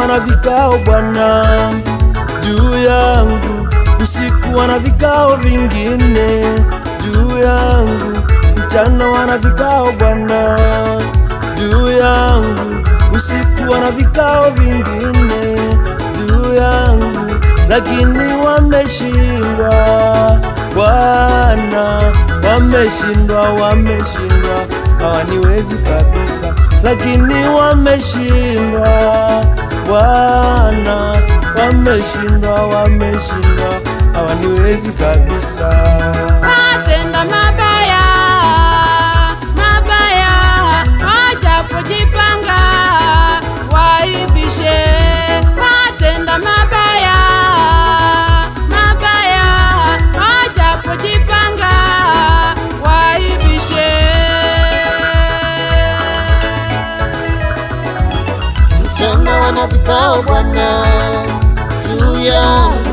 wana vikao Bwana juu yangu, usiku wana vikao vingine juu yangu, mchana wana vikao Bwana juu yangu, usiku wana vikao vingine juu yangu, lakini wameshindwa Bwana, wameshindwa, hawaniwezi kabisa, lakini wameshindwa Bwana, wameshindwa, hawaniwezi kabisa. Watenda mabaya, wajapojipanga waibishe. Watenda mabaya, wajapojipanga waibishe. Mchana wana vikao Bwana juu yangu,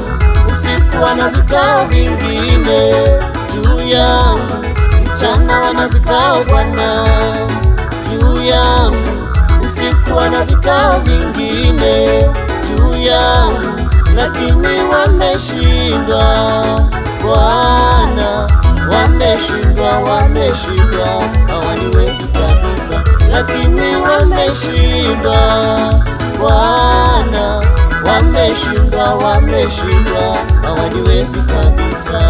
usiku wana vikao vingine juu yangu, mchana wana vikao Bwana juu yangu, usiku wana vikao vingine juu yangu, lakini wameshindwa Bwana, wameshindwa, hawaniwezi kabisa, lakini wameshindwa Bwana, wameshindwa, hawaniwezi kabisa.